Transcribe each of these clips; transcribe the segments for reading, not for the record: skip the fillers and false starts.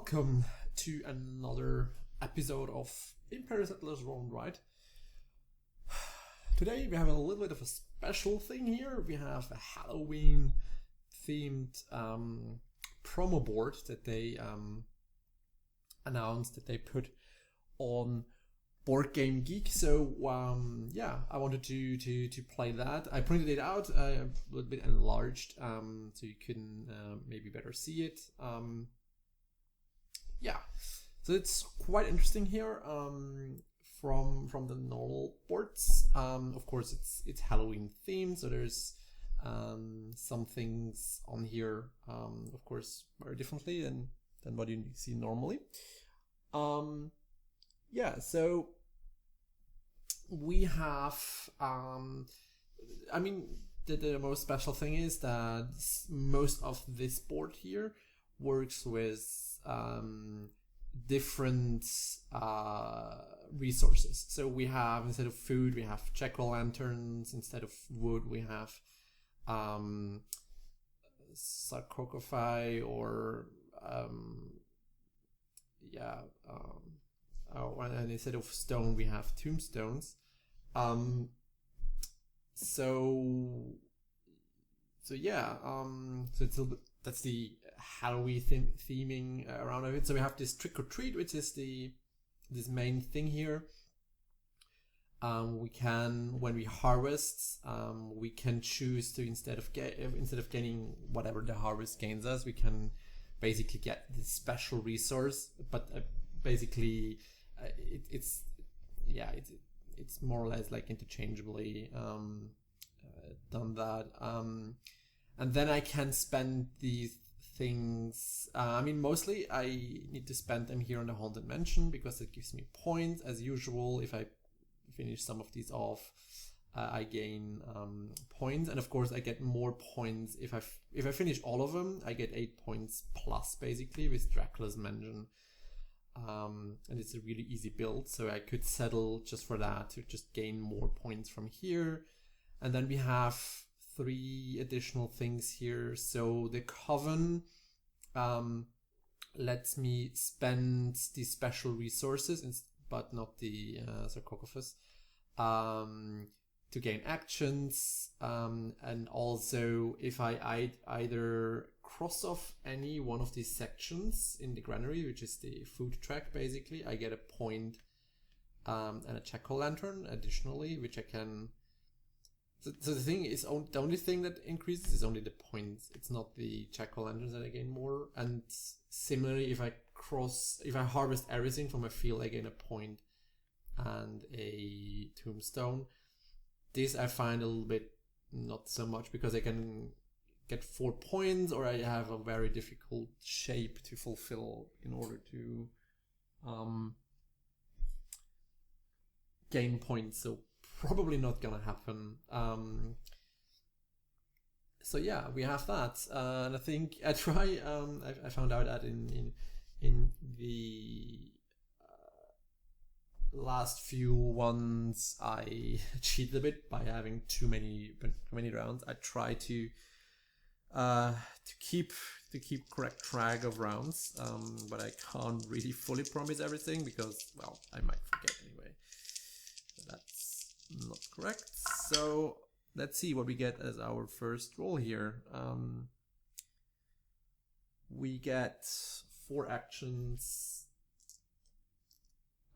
welcome to another episode of Imperial Settlers Roll and Ride. Today we have a little bit of a special thing here. We have a Halloween themed promo board that they announced that they put on Board Game Geek. So yeah, I wanted to play that. I printed it out a little bit enlarged, so you can maybe better see it. Yeah, so it's quite interesting here. From the normal boards, of course it's Halloween themed, so there's some things on here, of course, very differently than what you see normally. Yeah, so we have, I mean, the most special thing is that most of this board here works with different resources. So we have, instead of food, we have jack-o'-lanterns. Instead of wood, we have sarcophagi, or and instead of stone, we have tombstones. So yeah, so that's the Halloween theming around of it. So we have this trick or treat, which is this main thing here. We can, when we harvest, we can choose to, instead of getting whatever the harvest gains us, we can basically get this special resource. But basically, it's more or less like interchangeably done that. And then I can spend these things. I mean, mostly I need to spend them here on the Haunted Mansion because it gives me points. As usual, if I finish some of these off, I gain points, and of course I get more points if I finish all of them. I get 8 points plus, basically, with Dracula's Mansion. And it's a really easy build, so I could settle just for that to just gain more points from here. And then we have 3 additional things here. So the Coven lets me spend these special resources, but not the sarcophagus, to gain actions. And also, if I either cross off any one of these sections in the granary, which is the food track, basically, I get a point and a jack-o'-lantern additionally, which I can. So the thing is, the only thing that increases is only the points. It's not the jack-o'-lanterns that I gain more. And similarly, if I harvest everything from a field, I gain a point and a tombstone. This I find a little bit not so much, because I can get 4 points, or I have a very difficult shape to fulfill in order to gain points. So probably not gonna happen. So yeah, we have that, and I think I try. I found out that in the last few ones I cheated a bit by having too many rounds. I try to keep correct track of rounds, but I can't really fully promise everything because, well, I might forget anyway. That's not correct. So let's see what we get as our first roll here. We get 4 actions,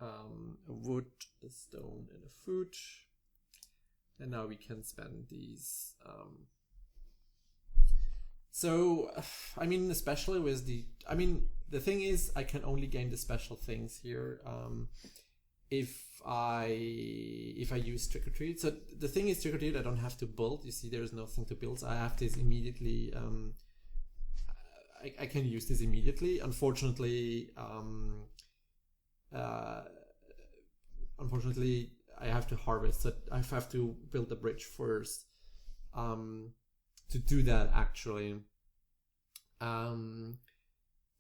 a wood, a stone, and a food. And now we can spend these. So, I mean, especially with the thing is, I can only gain the special things here if I use Trick or Treat. So the thing is, Trick or Treat, I don't have to build. You see, there's nothing to build. So I have this immediately. I can use this immediately. Unfortunately, I have to harvest. So I have to build the bridge first. To do that, actually.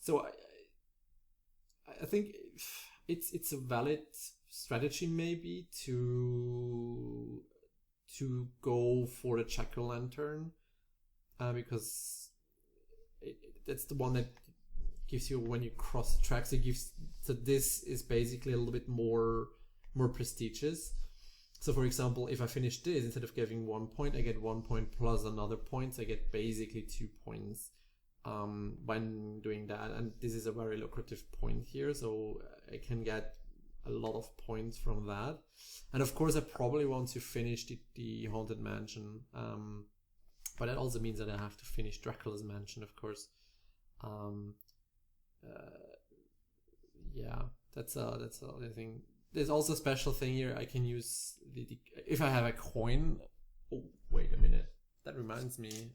So I think it's a valid strategy, maybe, to go for the jack-o'-lantern, because that's the one that gives you when you cross the tracks. It gives, so this is basically a little bit more prestigious. So for example, if I finish this, instead of getting 1 point, I get 1 point plus another point. So I get basically 2 points when doing that. And this is a very lucrative point here. So I can get a lot of points from that. And of course, I probably want to finish the Haunted Mansion. But that also means that I have to finish Dracula's Mansion, of course. Yeah, that's the other thing. There's also a special thing here. I can use the if I have a coin. Oh, wait a minute. That reminds me.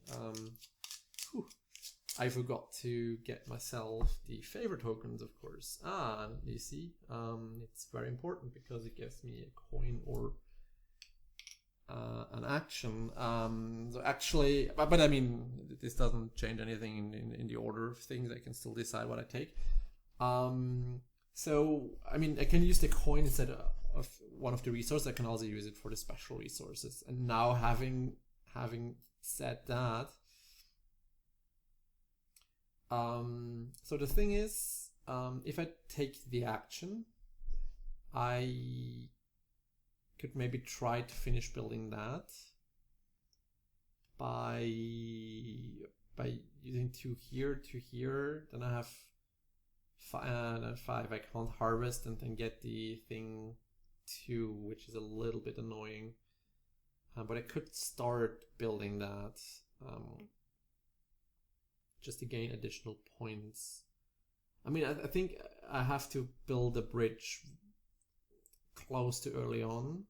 I forgot to get myself the favor tokens, of course. You see, it's very important because it gives me a coin or an action. So actually, but I mean, this doesn't change anything in the order of things. I can still decide what I take. So I mean, I can use the coin instead of one of the resources. I can also use it for the special resources. And now having said that, so the thing is, if I take the action, I could maybe try to finish building that by using 2 here, 2 here. Then I have 5. I can't harvest and then get the thing 2, which is a little bit annoying. But I could start building that just to gain additional points. I mean, I think I have to build a bridge close to early on,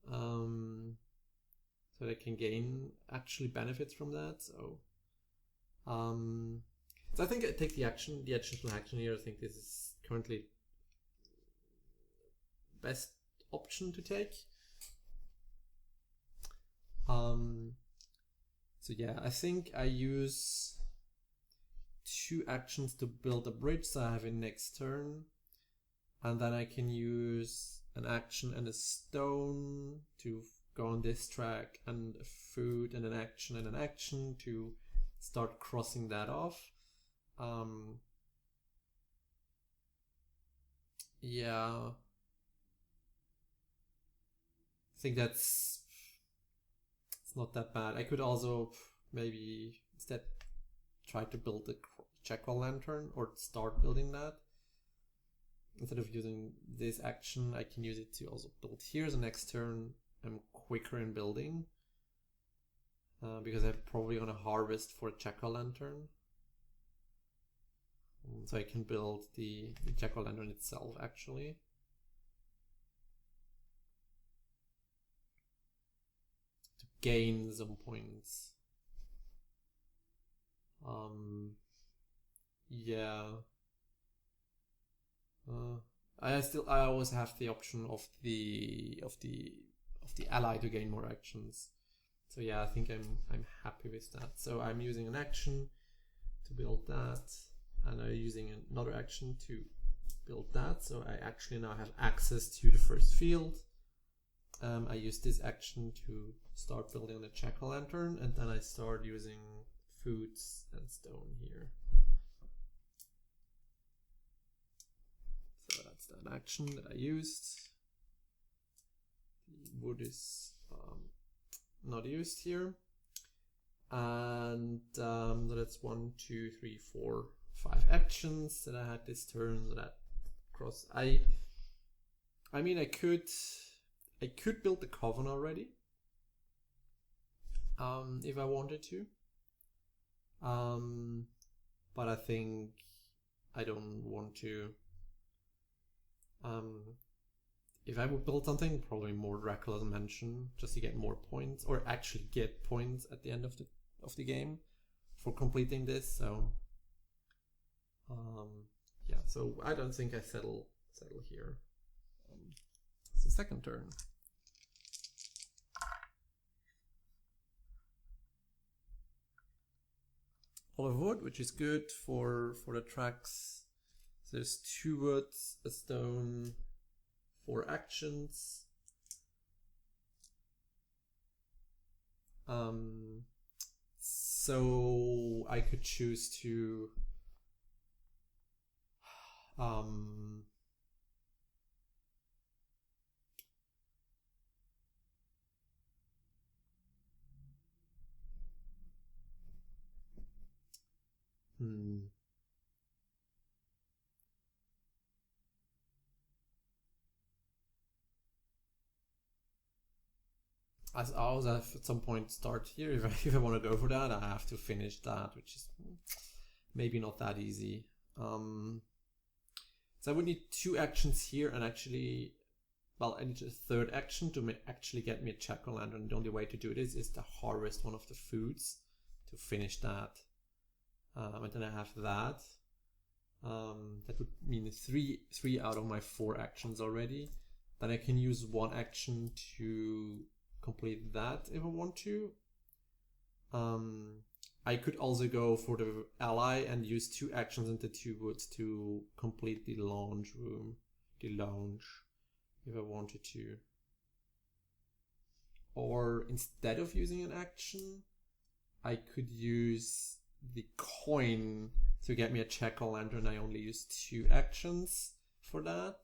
so that I can gain actually benefits from that. So I think I take the additional action here. I think this is currently best option to take. So yeah, I think I use 2 actions to build a bridge, so I have it next turn, and then I can use an action and a stone to go on this track, and a food and an action to start crossing that off. Yeah, I think it's not that bad. I could also maybe instead try to build a jack-o'-lantern, or start building that. Instead of using this action, I can use it to also build here. The next turn I'm quicker in building, because I'm probably going to harvest for a jack-o'-lantern. So I can build the jack-o'-lantern itself actually. To gain some points. Yeah. I always have the option of the ally to gain more actions. So yeah, I think I'm happy with that. So I'm using an action to build that, and I'm using another action to build that. So I actually now have access to the first field. I use this action to start building the jack-o'-lantern, and then I start using foods and stone here. So that's that action that I used. The wood is not used here. And so that's 1, 2, 3, 4, 5 actions that I had this turn. So that cross. I mean, I could build the coven already, if I wanted to. But I think I don't want to. If I would build something, probably more Dracula's Mansion, just to get more points, or actually get points at the end of the game for completing this. So yeah, so I don't think I settle here. It's the second turn. Olive wood, which is good for the tracks. So there's 2 woods, a stone, 4 actions. So I could choose to Um, hmm. I also have at some point start here. If I want to go for that, I have to finish that, which is maybe not that easy. So I would need 2 actions here, and actually, well, I need a 3rd action to actually get me a jack-o'-lantern. The only way to do this is to harvest one of the foods to finish that. And then I have that. That would mean three out of my 4 actions already. Then I can use 1 action to complete that if I want to. I could also go for the ally and use 2 actions into 2 woods to complete the lounge room, the lounge, if I wanted to. Or instead of using an action, I could use the coin to get me a jack-o'-lantern. I only use 2 actions for that.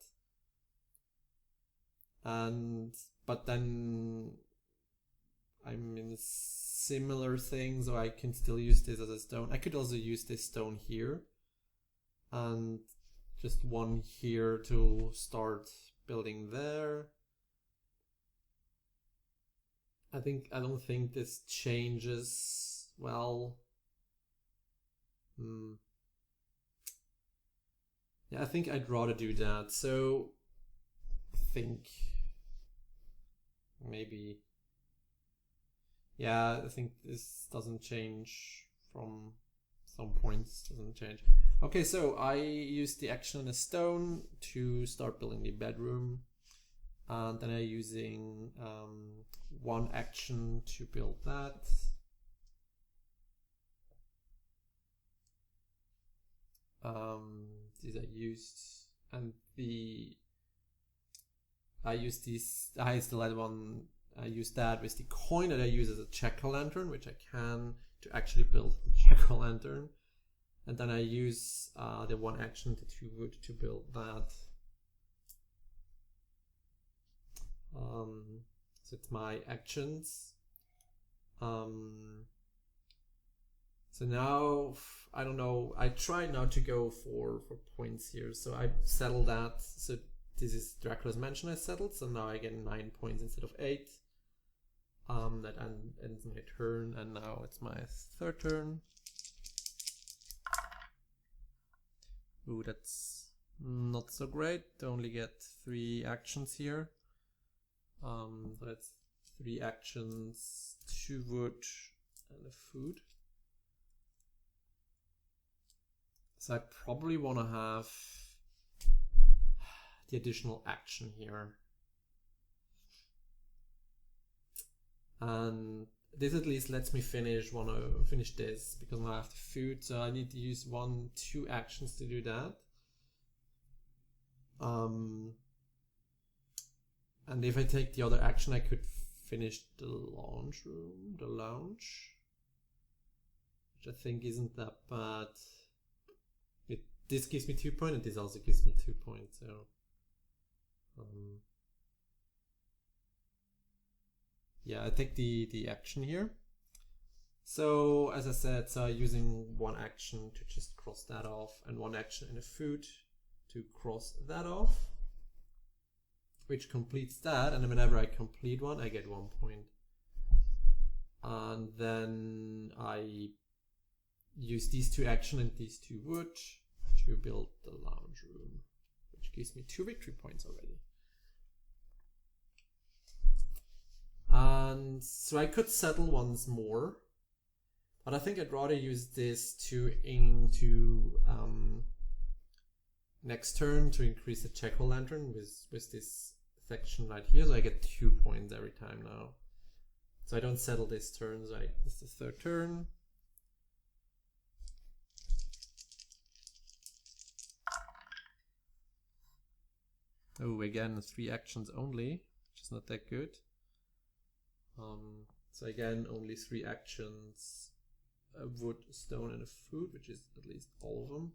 But then I'm in a similar thing, so I can still use this as a stone. I could also use this stone here and just 1 here to start building there. I don't think this changes. Well, yeah, I think I'd rather do that. So I think maybe, yeah, I think this doesn't change from some points, doesn't change. Okay, so I use the action on a stone to start building the bedroom, and then I'm using 1 action to build that. These are used, and I use these. I still had one. I use that with the coin that I use as a jack-o'-lantern, which I can to actually build a jack-o'-lantern, and then I use the 1 action to 2 wood to build that. So it's my actions. So now, I don't know, I try now to go for points here. So I settle that. So this is Dracula's Mansion I settled. So now I get 9 points instead of 8. That ends my turn, and now it's my 3rd turn. Ooh, that's not so great. I only get 3 actions here. So that's 3 actions, 2 wood, and a food. So I probably want to have the additional action here. And this at least lets me finish this, because now I have the food, so I need to use 1, 2 actions to do that. And if I take the other action, I could finish the lounge room, which I think isn't that bad. This gives me 2 points, and this also gives me 2 points. So, yeah, I take the action here. So as I said, so I'm using 1 action to just cross that off, and 1 action in a food to cross that off, which completes that. And whenever I complete one, I get 1 point. And then I use these 2 action and these 2 wood to build the lounge room, which gives me 2 victory points already. And so I could settle once more, but I think I'd rather use this to next turn to increase the jack-o'-lantern with this section right here. So I get 2 points every time now. So I don't settle this turn, so it's the 3rd turn. Oh, again, 3 actions only, which is not that good. So again, only 3 actions, a wood, stone, and a food, which is at least all of them.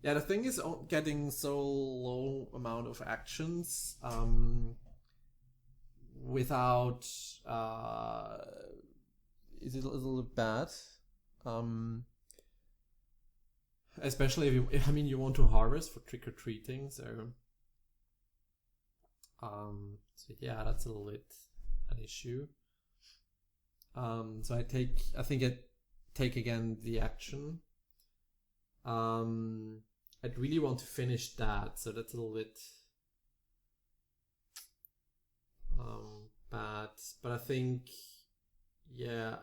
Yeah, the thing is getting so low amount of actions without is a little bad. Um, Especially if you, I mean, you want to harvest for trick or treating, so yeah, that's a little bit an issue. So I think I take again the action. I'd really want to finish that, so that's a little bit bad. But I think, yeah,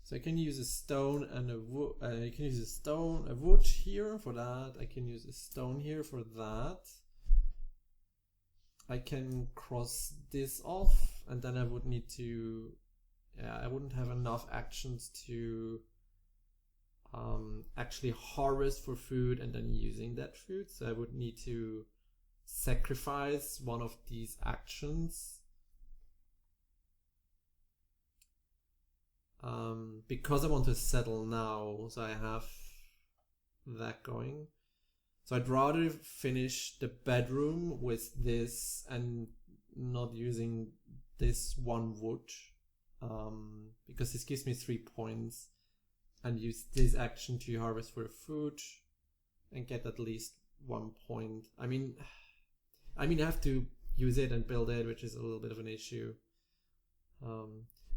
so I can use a stone and a wood. I can use a wood here for that. I can use a stone here for that. I can cross this off, and then I would need to. Yeah, I wouldn't have enough actions to actually harvest for food and then using that food. So I would need to sacrifice one of these actions. Because I want to settle now, so I have that going. So I'd rather finish the bedroom with this and not using this one wood, because this gives me 3 points, and use this action to harvest for food and get at least 1 point. I mean, I have to use it and build it, which is a little bit of an issue.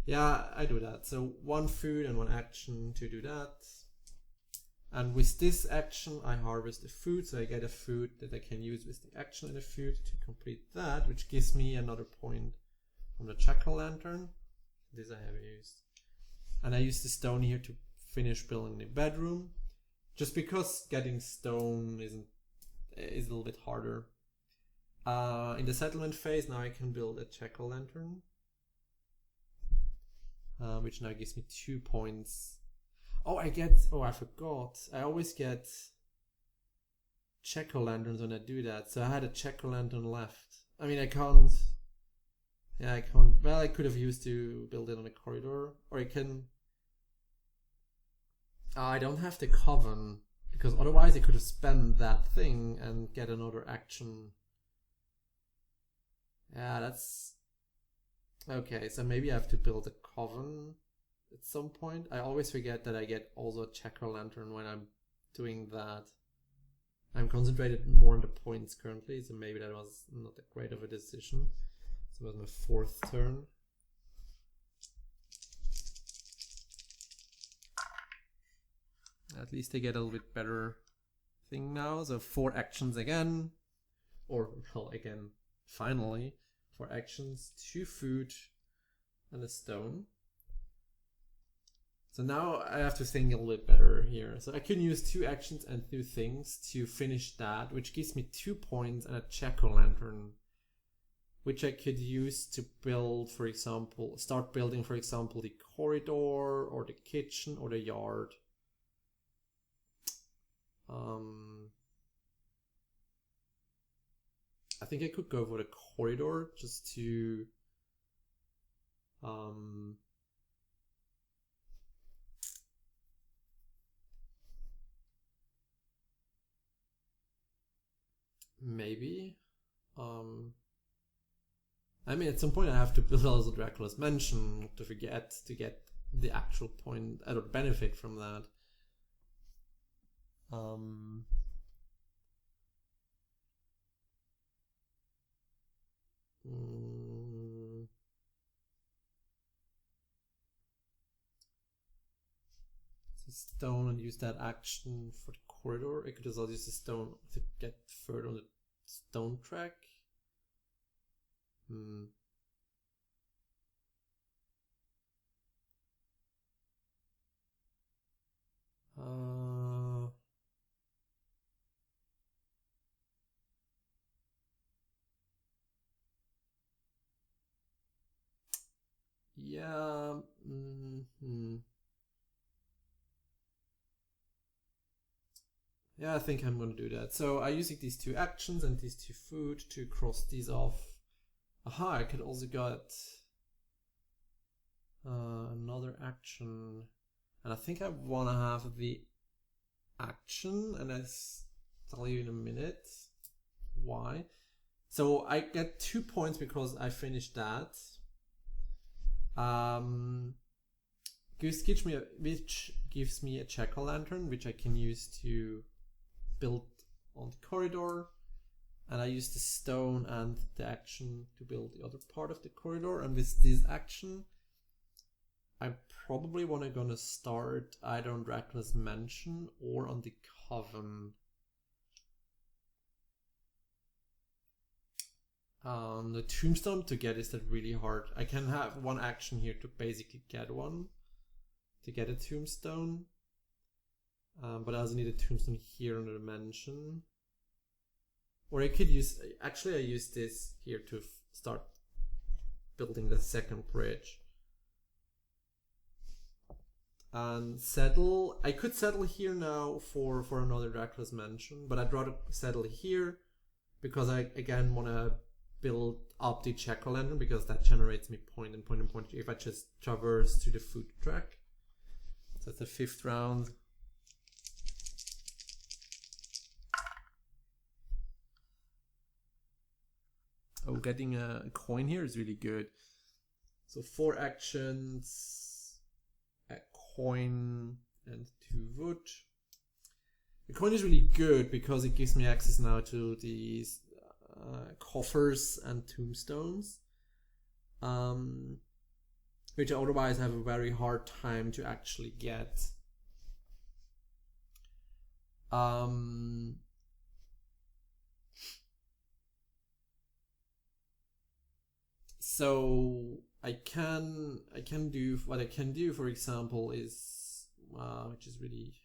Yeah, I do that. So 1 food and 1 action to do that. And with this action, I harvest the food, so I get a food that I can use with the action and the food to complete that, which gives me another point from the jack-o'-lantern. This I have used. And I use the stone here to finish building the bedroom, just because getting stone is a little bit harder. In the settlement phase, now I can build a jack-o'-lantern, which now gives me 2 points. Oh, I forgot. I always get jack-o'-lanterns when I do that. So I had a jack-o'-lantern left. I mean, I can't. Yeah, I can't. Well, I could have used to build it on a corridor. Or I can. I don't have the coven, because otherwise I could have spent that thing and get another action. Yeah, that's. Okay, so maybe I have to build a coven at some point. I always forget that I get also a jack-o'-lantern when I'm doing that. I'm concentrated more on the points currently, so maybe that was not that great of a decision. So it was my 4th turn. At least I get a little bit better thing now. So 4 actions again. Or, well, again, finally. 4 actions, 2 food, and a stone. So now I have to think a little bit better here. So I can use 2 actions and 2 things to finish that, which gives me 2 points and a jack-o'-lantern, which I could use to build, for example, start building, for example, the corridor or the kitchen or the yard. I think I could go for the corridor just to maybe. I mean, at some point I have to build also Dracula's Mansion to get the actual point or benefit from that. So stone and use that action for the corridor. I could also use the stone to get further on the stone track. Yeah. Yeah, I think I'm gonna do that. So I'm using these 2 actions and these 2 food to cross these off. Aha, I could also get Another action, and I think I want to have the action, and I'll tell you in a minute why. So I get 2 points because I finished that. Which gives me a jack-o'-lantern, which I can use to build on the corridor, and I use the stone and the action to build the other part of the corridor. And with this action, I probably gonna start either on Dracula's Mansion or on the Coven. The tombstone to get is that really hard. I can have one action here to basically get one, to get a tombstone. But I also need a tombstone here under the mansion. Or I could use, actually I use this here to start building the second bridge. And settle, I could settle here now for another Dracula's Mansion, but I'd rather settle here because I again want to build up the jack-o'-lantern, because that generates me point and point and point if I just traverse to the food track. So that's the 5th round. Oh, getting a coin here is really good. So 4 actions, a coin and 2 wood. The coin is really good because it gives me access now to these coffers and tombstones, which I otherwise have a very hard time to actually get. So I can do what I can do, for example, is which is really,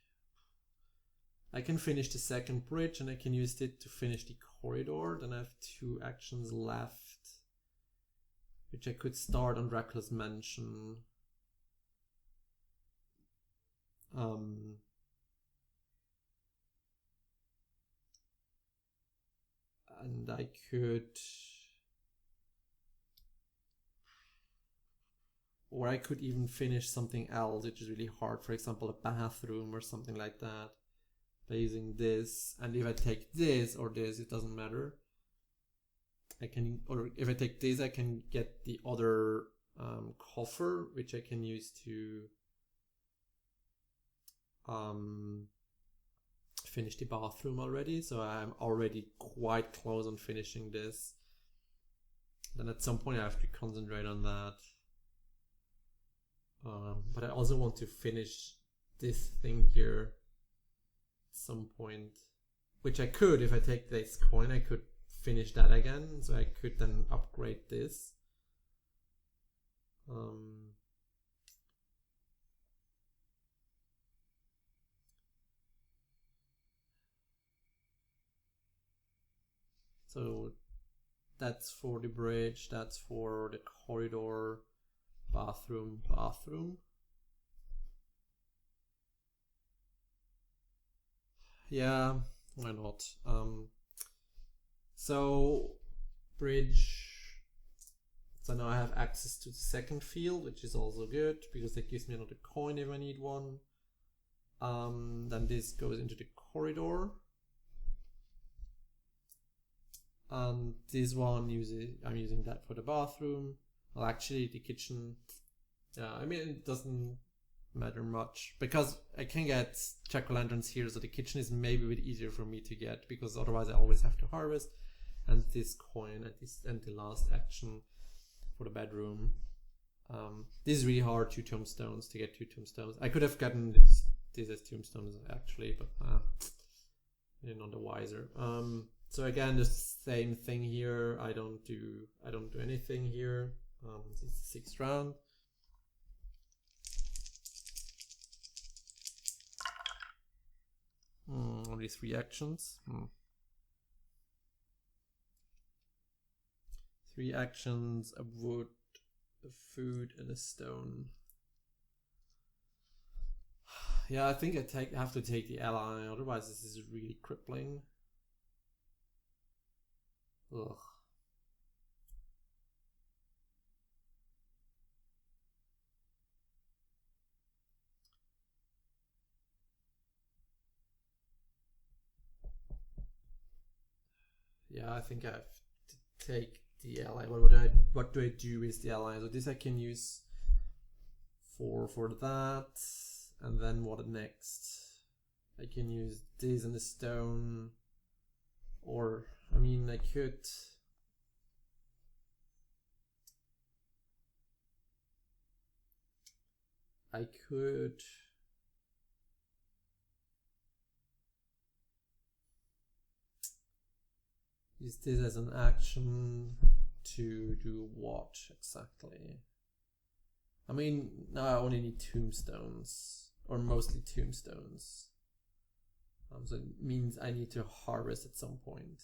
I can finish the second bridge and I can use it to finish the corridor. Then I have 2 actions left, which I could start on Dracula's Mansion. And I could, or I could even finish something else, which is really hard. For example, a bathroom or something like that, by using this. And if I take this or this, it doesn't matter. I can, or if I take this, I can get the other coffer, which I can use to finish the bathroom already. So I'm already quite close on finishing this. Then at some point I have to concentrate on that. But I also want to finish this thing here at some point, which I could, if I take this coin, I could finish that again, so I could then upgrade this. So that's for the bridge, that's for the corridor, bathroom. Yeah, why not? So bridge. So now I have access to the second field, which is also good because that gives me another coin if I need one. Then this goes into the corridor. And this one I'm using that for the bathroom. Well, actually the kitchen, yeah, I mean, it doesn't matter much because I can get jack-o'-lanterns here, so the kitchen is maybe a bit easier for me to get because otherwise I always have to harvest. And this coin and the last action for the bedroom. This is really hard, 2 tombstones, to get 2 tombstones. I could have gotten this as tombstones actually, but you're not the wiser. So again, the same thing here. I don't do anything here. This is the 6th round. Only 3 actions. 3 actions, a wood, a food, and a stone. Yeah, I think I have to take the ally, otherwise this is really crippling. Ugh. Yeah, I think I have to take the ally. What do I do with the ally? So this I can use for that, and then what next? I can use this and the stone, or I mean I could. Use this as an action to do what exactly? I mean, now I only need tombstones, or mostly tombstones. So it means I need to harvest at some point.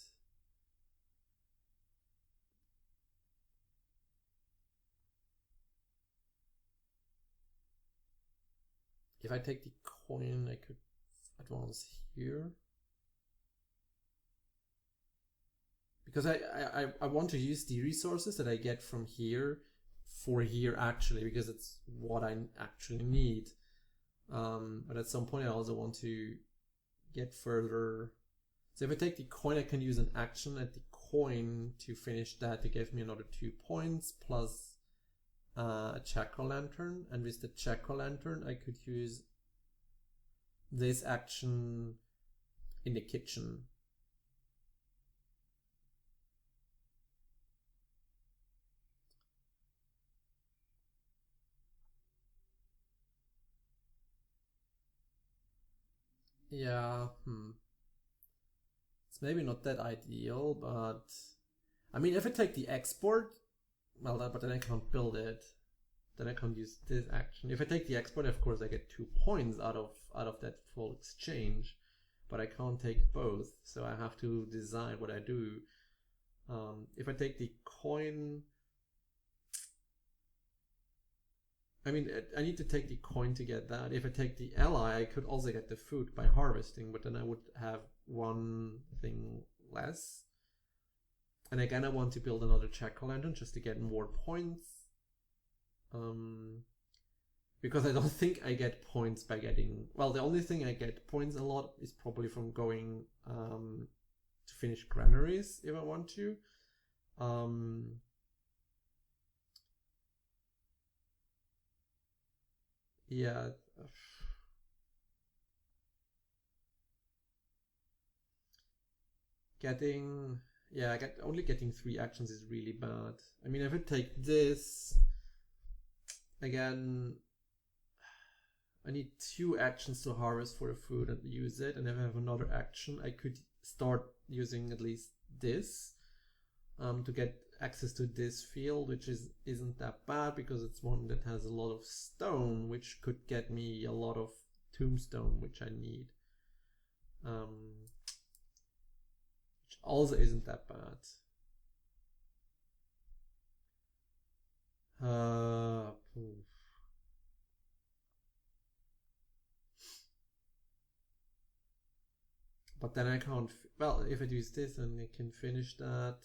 If I take the coin, I could advance here. Because I want to use the resources that I get from here for here actually, because it's what I actually need. But at some point I also want to get further. So if I take the coin, I can use an action at the coin to finish that to give me another 2 points plus a jack-o'-lantern, and with the jack-o'-lantern I could use this action in the kitchen. Yeah, it's maybe not that ideal, but I mean, if I take the export, well, but then I can't build it. Then I can't use this action. If I take the export, of course, I get 2 points out of that full exchange, but I can't take both, so I have to decide what I do. If I take the coin, I mean, I need to take the coin to get that. If I take the ally, I could also get the food by harvesting, but then I would have one thing less. And again, I want to build another jack-o'-lantern just to get more points. Because I don't think I get points by getting... Well, the only thing I get points a lot is probably from going to finish granaries, if I want to. Yeah. Only getting 3 actions is really bad. I mean, if I take this, again, I need 2 actions to harvest for the food and use it, and if I have another action, I could start using at least this to get access to this field, which isn't that bad because it's one that has a lot of stone, which could get me a lot of tombstone, which I need. Which also isn't that bad. But then I can't. Well, if I use this, then I can finish that.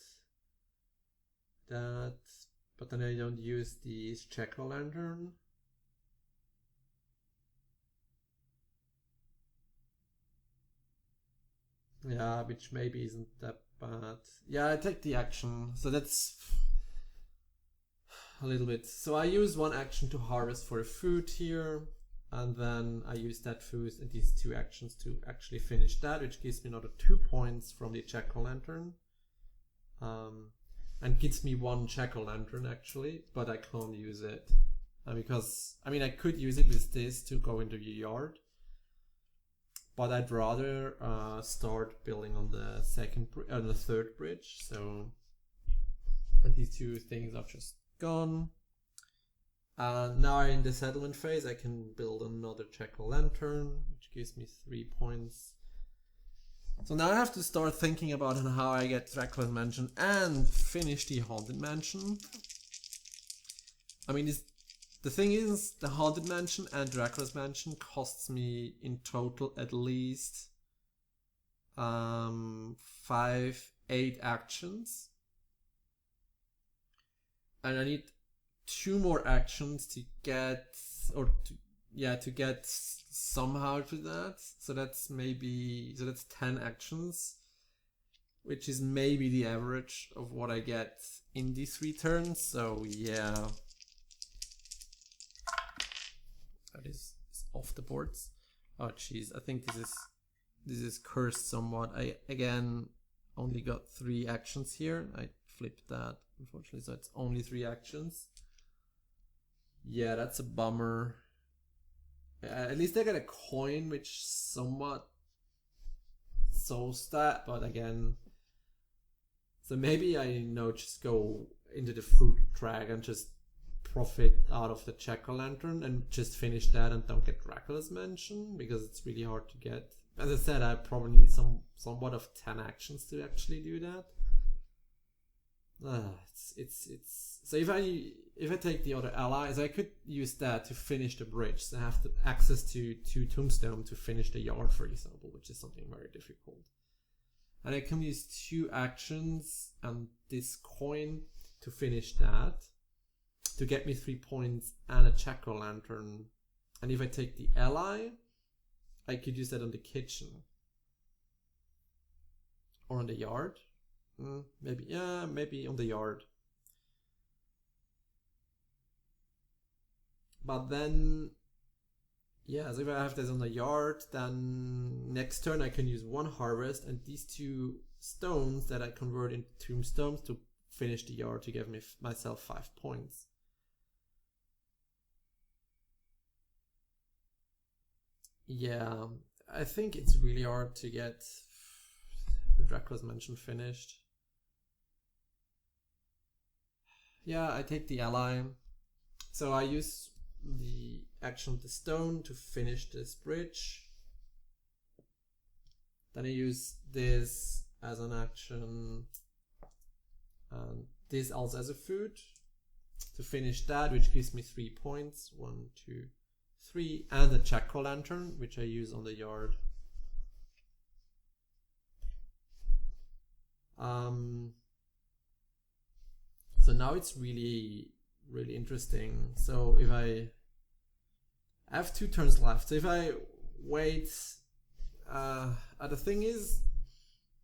But then I don't use the jack-o'-lantern. Yeah, which maybe isn't that bad. Yeah, I take the action, so that's a little bit. So I use 1 action to harvest for a food here, and then I use that food and these 2 actions to actually finish that, which gives me another 2 points from the jack-o'-lantern. And gives me 1 jack-o'-lantern actually, but I can't use it because I mean I could use it with this to go into your yard, but I'd rather start building on the third bridge. So these 2 things are just gone. Now in the settlement phase, I can build another jack-o'-lantern, which gives me 3 points. So now I have to start thinking about how I get Dracula's Mansion and finish the Haunted Mansion. I mean, the thing is, the Haunted Mansion and Dracula's Mansion costs me in total at least 8 actions. And I need 2 more actions to get, to get somehow to that. So that's 10 actions. which is maybe the average of what I get in these 3 turns. So yeah, that is off the boards. Oh jeez, I think this is cursed somewhat. I again only got 3 actions here. I flipped that, unfortunately, so it's only 3 actions. Yeah, that's a bummer. At least I get a coin, which somewhat solves that, but again, so maybe I just go into the fruit track and just profit out of the jack-o'-lantern and just finish that and don't get Dracula's Mansion, because it's really hard to get. As I said, I probably need somewhat of 10 actions to actually do that. So if I take the other allies, I could use that to finish the bridge. So I have the access to 2 tombstone to finish the yard, for example, which is something very difficult. And I can use 2 actions and this coin to finish that, to get me 3 points and a jack-o'-lantern. And if I take the ally, I could use that on the kitchen or on the yard. Maybe on the yard. But then, yeah, so if I have this on the yard, then next turn I can use 1 harvest and these 2 stones that I convert into tombstones to finish the yard to give myself 5 points. Yeah, I think it's really hard to get the Dracula's Mansion finished. Yeah, I take the ally. So I use the action of the stone to finish this bridge. Then I use this as an action and this also as a food to finish that, which gives me 3 points. 1, 2, 3, and a jack-o'-lantern, which I use on the yard. So now it's really interesting. So if I have 2 turns left, so if I wait, the thing is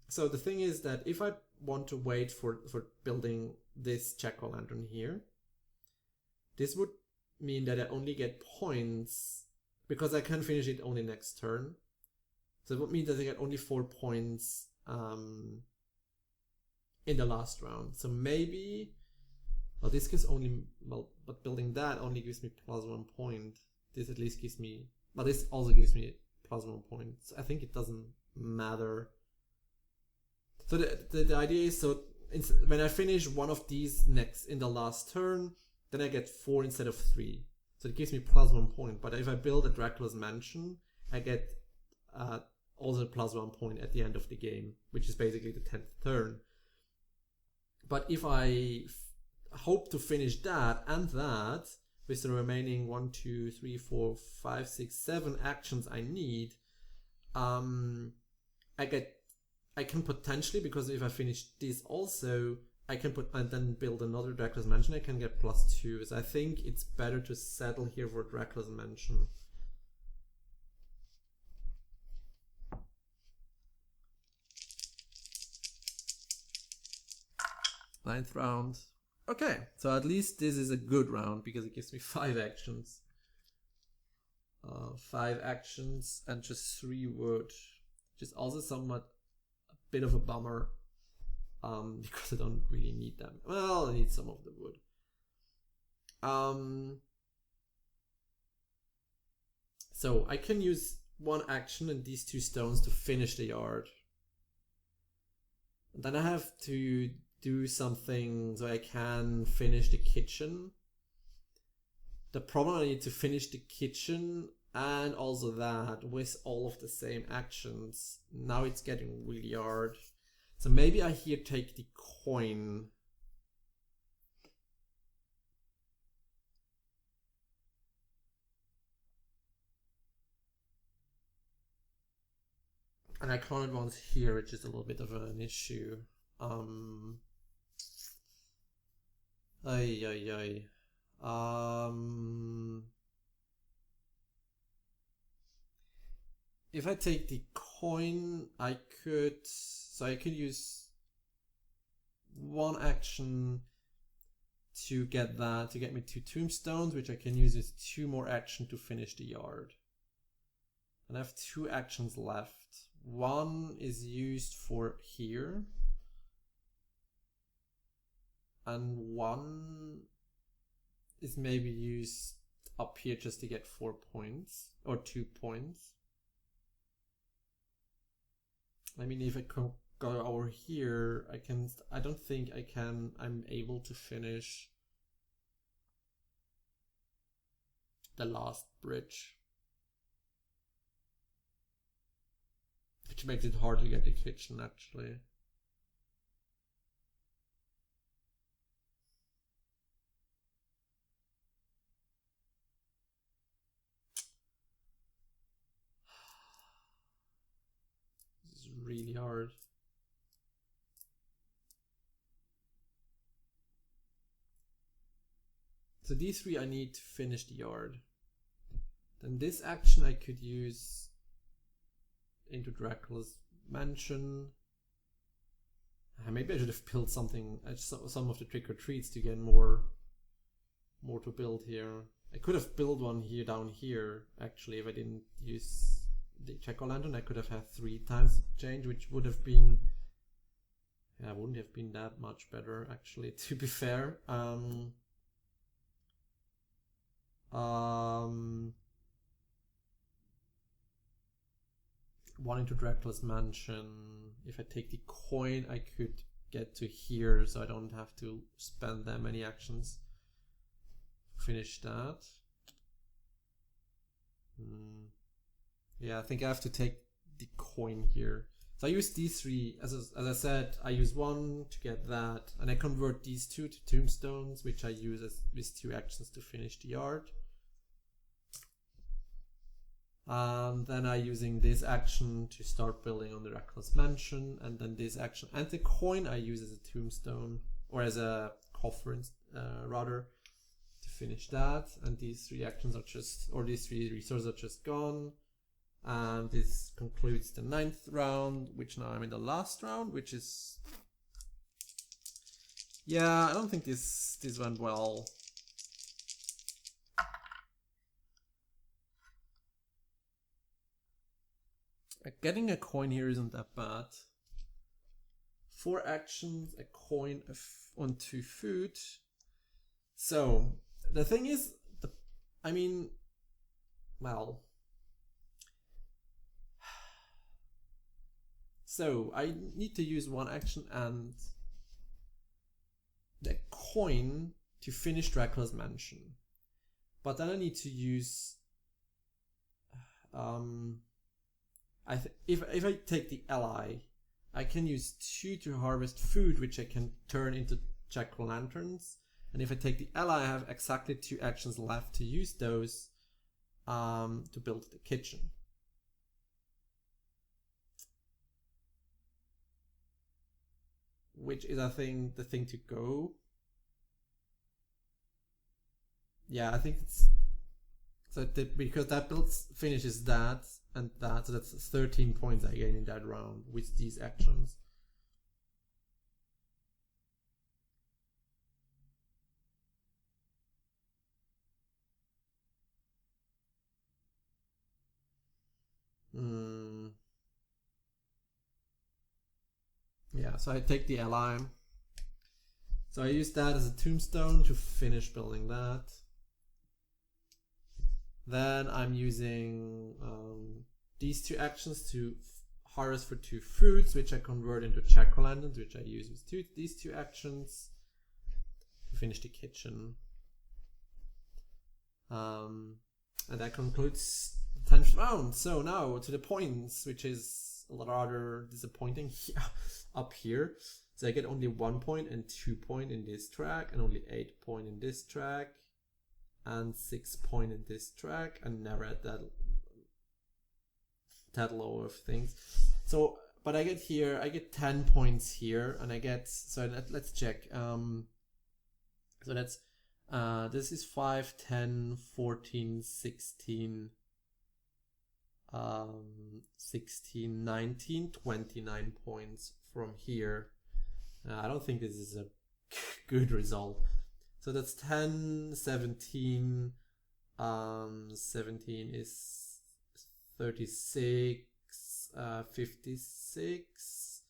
that if I want to wait for building this jack-o'-lantern here, this would mean that I only get points because I can finish it only next turn. So it would mean that I get only 4 points in the last round. So maybe, well, this gives only, but building that only gives me +1 point. This at least gives me, but this also gives me +1 point. So I think it doesn't matter. So the idea is, so when I finish one of these next in the last turn, then I get 4 instead of 3. So it gives me +1 point. But if I build a Dracula's Mansion, I get also +1 point at the end of the game, which is basically the 10th turn. But if I hope to finish that and that with the remaining 1, 2, 3, 4, 5, 6, 7 actions I need, I can potentially, because if I finish this also, I can put and then build another Dracula's Mansion, I can get +2. So I think it's better to settle here for Dracula's Mansion. Ninth round. Okay, so at least this is a good round because it gives me 5 actions. 5 actions and just 3 wood, which is also somewhat a bit of a bummer. Because I don't really need them. Well, I need some of the wood. So I can use 1 action and these 2 stones to finish the yard. And then I have to do something so I can finish the kitchen. The problem, I need to finish the kitchen and also that with all of the same actions. Now it's getting really hard. So maybe I here take the coin. And I can't advance here, which is a little bit of an issue. If I take the coin, I could use one action to get that, to get me 2 tombstones, which I can use as 2 more action to finish the yard. And I have 2 actions left. One is used for here, and one is maybe used up here just to get 4 points or 2 points. I mean, if I can go over here, I don't think I'm able to finish the last bridge, which makes it hard to get the kitchen actually. This is really hard. So these 3 I need to finish the yard. Then this action I could use into Dracula's mansion. Maybe I should have built something, some of the trick-or-treats to get more to build here. I could have built one here down here actually if I didn't use the jack-o'-lantern. I could have had 3 times change, which would have been, yeah, wouldn't have been that much better actually, to be fair. One into Dracula's mansion. If I take the coin, I could get to here, so I don't have to spend that many actions. Finish that. Yeah, I think I have to take the coin here. So I use these 3, as I said, I use 1 to get that, and I convert these 2 to tombstones, which I use as these 2 actions to finish the yard. Then I'm using this action to start building on the Dracula's mansion, and then this action and the coin I use as a tombstone, or as a coffer rather, to finish that. And these 3 actions are just, or these 3 resources are just gone. And this concludes the 9th round, which now I'm in the last round, which is, yeah, I don't think this went well. Getting a coin here isn't that bad. 4 actions, a coin, on 2 food. So the thing is, well, so I need to use 1 action and the coin to finish Dracula's mansion, but then I need to use if I take the ally, I can use 2 to harvest food, which I can turn into jack-o'-lanterns. And if I take the ally, I have exactly 2 actions left to use those to build the kitchen. Which is, I think, the thing to go. Yeah, I think it's... So because that finishes that and that, so that's 13 points I gain in that round with these actions. Yeah, so I take the ally. So I use that as a tombstone to finish building that. Then I'm using these 2 actions to harvest for 2 fruits, which I convert into jack-o'-lanterns, which I use with these 2 actions to finish the kitchen. And that concludes the 10th round. So now to the points, which is a lot rather disappointing up here. So I get only 1 point and 2 points in this track, and only 8 points in this track, and 6 points in this track, and never at that low of things. So, but I get 10 points here, and I get, so let's check. So that's, this is 5, 10, 14, 16, 16, 19, 29 points from here. I don't think this is a good result. So that's 10, 17. 17 is 36, 56,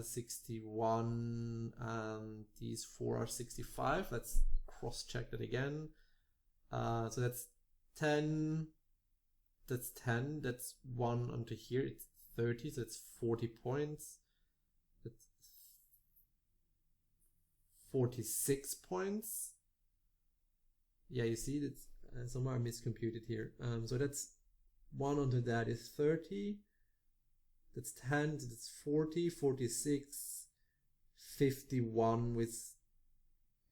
61, and these 4 are 65. Let's cross check that again. So that's 10. That's 10. That's 1 onto here. It's 30. So it's 40 points. That's 46 points. Yeah, you see that's somehow I miscomputed here. So that's 1 onto that is 30. That's 10. So that's 40, 46, 51 with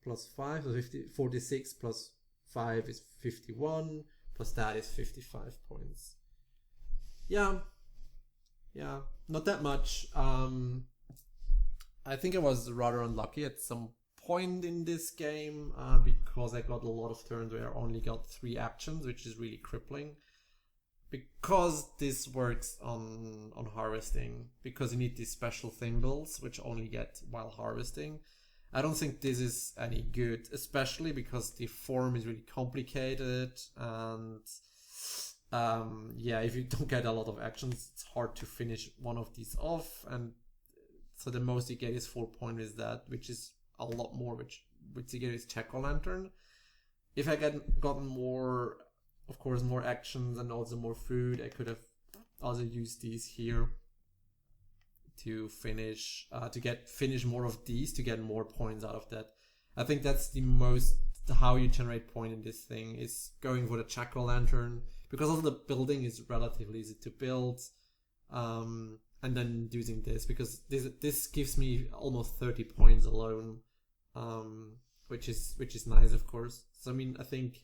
plus 5. So 46 plus 5 is 51. Plus that is 55 points. Yeah, not that much. I think I was rather unlucky at some point in this game because I got a lot of turns where I only got 3 actions, which is really crippling. Because this works on harvesting, because you need these special thimbles, which only get while harvesting. I don't think this is any good, especially because the form is really complicated, and yeah, if you don't get a lot of actions, it's hard to finish one of these off, and so the most you get is 4 points with that, which is a lot more, which you get is Jack-o'-lantern. If I gotten more, of course, more actions and also more food, I could have also used these here to finish more of these to get more points out of that. I think that's how you generate point in this thing is going for the Jack-o'-lantern, because also the building is relatively easy to build, and then using this, because this gives me almost 30 points alone, which is nice, of course. So I mean, I think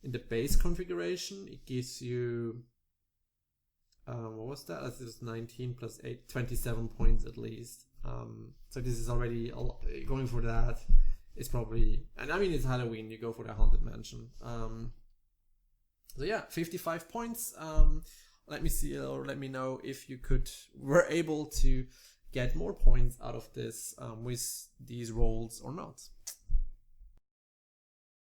in the base configuration it gives you what was that? This is 19 plus 8, 27 points at least. So this is already going for that. It's probably, and I mean, it's Halloween, you go for the Haunted Mansion. So yeah, 55 points. Let me see, or let me know if you were able to get more points out of this with these rolls or not.